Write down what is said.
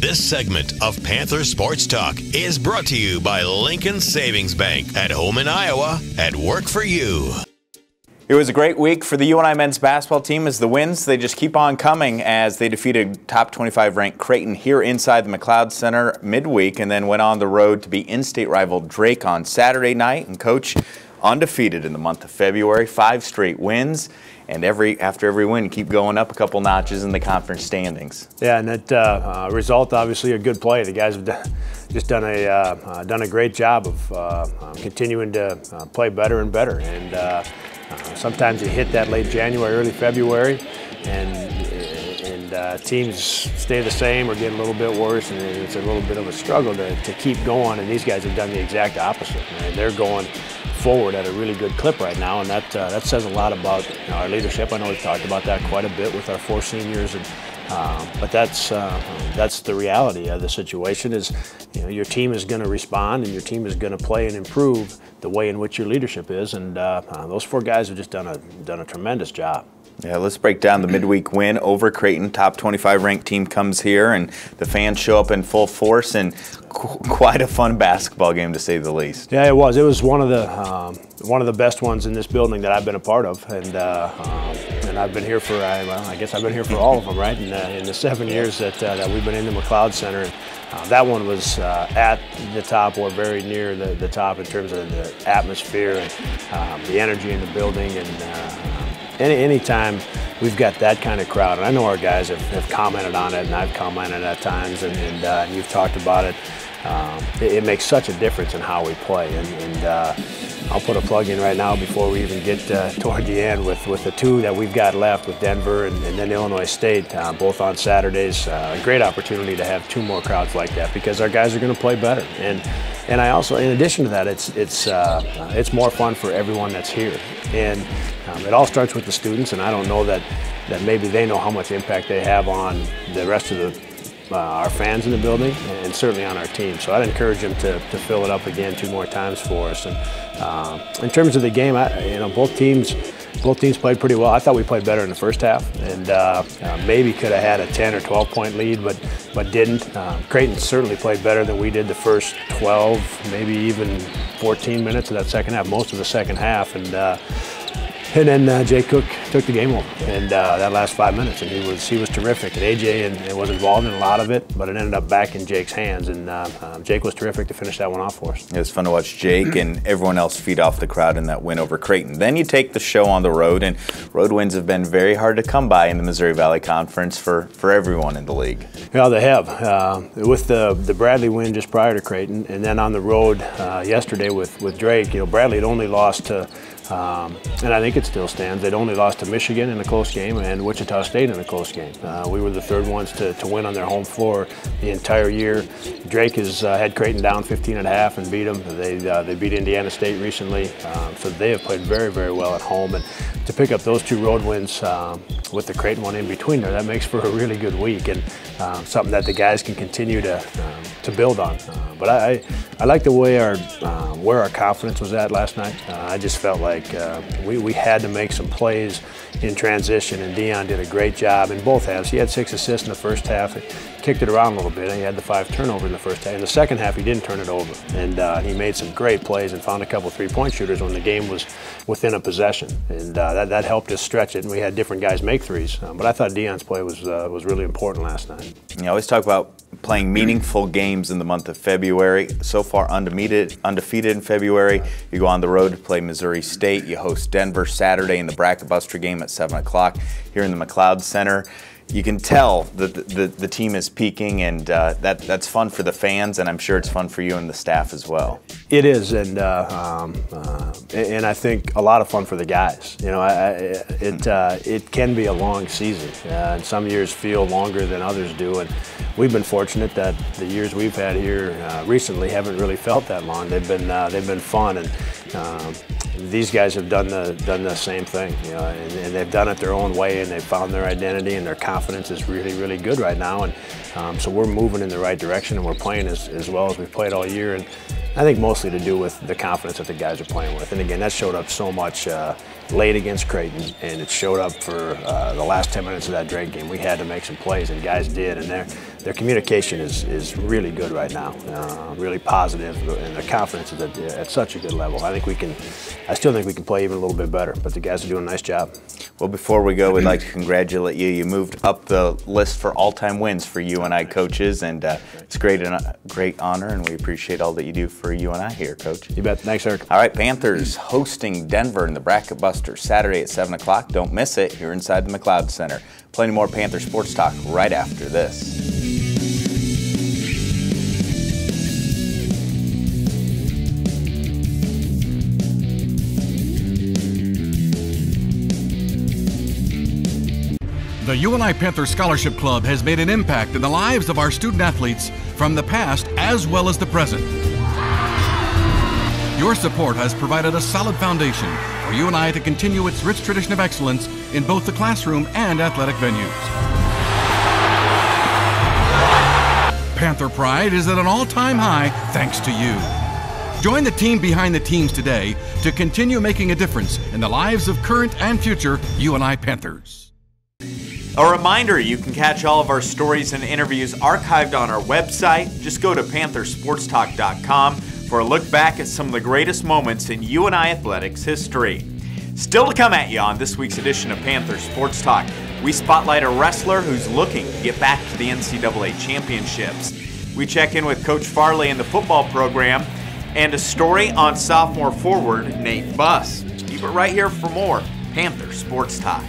This segment of Panther Sports Talk is brought to you by Lincoln Savings Bank. At home in Iowa, at work for you. It was a great week for the UNI men's basketball team as the wins, they just keep on coming as they defeated top 25 ranked Creighton here inside the McLeod Center midweek and then went on the road to beat in-state rival Drake on Saturday night. And Coach, undefeated in the month of February, 5 straight wins. And after every win, you keep going up a couple notches in the conference standings. Yeah, and that result, obviously, a good play. The guys have just done a great job of continuing to play better and better. And sometimes you hit that late January, early February, and teams stay the same or get a little bit worse, and it's a little bit of a struggle to keep going. And these guys have done the exact opposite. And they're going forward at a really good clip right now, and that says a lot about our leadership. I know we've talked about that quite a bit with our 4 seniors, and but that's the reality of the situation. Is your team is going to respond, and your team is going to play and improve the way in which your leadership is, and those 4 guys have just done a tremendous job. Yeah, let's break down the midweek win over Creighton. Top 25 ranked team comes here, and the fans show up in full force, and quite a fun basketball game to say the least. Yeah, it was. It was one of the best ones in this building that I've been a part of, and I've been here for I guess I've been here for all of them, right? In the 7 years that we've been in the McLeod Center. That one was at the top or very near the top in terms of the atmosphere and the energy in the building. And anytime we've got that kind of crowd, and I know our guys have commented on it, and I've commented at times, and you've talked about it, it makes such a difference in how we play. And I'll put a plug in right now before we even get toward the end with the 2 that we've got left with Denver and then Illinois State, both on Saturdays. A great opportunity to have 2 more crowds like that because our guys are going to play better. And I also, in addition to that, it's more fun for everyone that's here. And it all starts with the students, and I don't know that maybe they know how much impact they have on the rest of our fans in the building, and certainly on our team. So I'd encourage them to fill it up again 2 more times for us. And in terms of the game, both teams played pretty well. I thought we played better in the first half, and maybe could have had a 10 or 12-point lead, but didn't. Creighton certainly played better than we did the first 12, maybe even 14 minutes of that second half, most of the second half. And then Jake Cook took the game over, and that last 5 minutes, and he was terrific. And AJ was involved in a lot of it, but it ended up back in Jake's hands, and Jake was terrific to finish that one off for us. It was fun to watch Jake and everyone else feed off the crowd in that win over Creighton. Then you take the show on the road, and road wins have been very hard to come by in the Missouri Valley Conference for everyone in the league. Yeah, they have. With the Bradley win just prior to Creighton, and then on the road yesterday with Drake, Bradley had only lost to and I think it still stands. They'd only lost to Michigan in a close game and Wichita State in a close game. We were the 3rd ones to win on their home floor the entire year. Drake has had Creighton down 15.5 and beat them. They beat Indiana State recently, so they have played very, very well at home. And to pick up those 2 road wins with the Creighton one in between there, that makes for a really good week and something that the guys can continue to build on. But I like the way where our confidence was at last night. I just felt like we had to make some plays in transition, and Dion did a great job in both halves. He had 6 assists in the first half, kicked it around a little bit, and he had the 5 turnovers in the first half. In the second half, he didn't turn it over, and he made some great plays and found a couple 3-point shooters when the game was within a possession, and that helped us stretch it. And we had different guys make threes, but I thought Dion's play was really important last night. You always talk about playing meaningful games in the month of February. So far undefeated in February. You go on the road to play Missouri State. You host Denver Saturday in the bracket buster game at 7 o'clock here in the McLeod Center. You can tell that the team is peaking, and that's fun for the fans, and I'm sure it's fun for you and the staff as well. It is, and I think a lot of fun for the guys. It can be a long season, and some years feel longer than others do. And we've been fortunate that the years we've had here recently haven't really felt that long. They've been fun, and these guys have done the same thing, and they've done it their own way, and they've found their identity, and their confidence is really, really good right now. And so we're moving in the right direction, and we're playing as well as we've played all year. And I think mostly to do with the confidence that the guys are playing with. And again, that showed up so much late against Creighton, and it showed up for the last 10 minutes of that Drake game. We had to make some plays, and guys did, and their communication is really good right now, really positive, and their confidence is at such a good level. I still think we can play even a little bit better, but the guys are doing a nice job. Well, before we go, we'd like to congratulate you. You moved up the list for all-time wins for UNI coaches, and it's a great honor, and we appreciate all that you do for UNI here, Coach. You bet. Thanks, Eric. All right, Panthers hosting Denver in the Bracket Buster Saturday at 7 o'clock. Don't miss it. Here inside the McLeod Center. Plenty more Panther sports talk right after this. The UNI Panther Scholarship Club has made an impact in the lives of our student athletes from the past as well as the present. Your support has provided a solid foundation for UNI to continue its rich tradition of excellence in both the classroom and athletic venues. Panther pride is at an all-time high thanks to you. Join the team behind the teams today to continue making a difference in the lives of current and future UNI Panthers. A reminder, you can catch all of our stories and interviews archived on our website. Just go to panthersportstalk.com for a look back at some of the greatest moments in UNI athletics history. Still to come at you on this week's edition of Panther Sports Talk, we spotlight a wrestler who's looking to get back to the NCAA championships. We check in with Coach Farley in the football program, and a story on sophomore forward Nate Buss. Keep it right here for more Panther Sports Talk.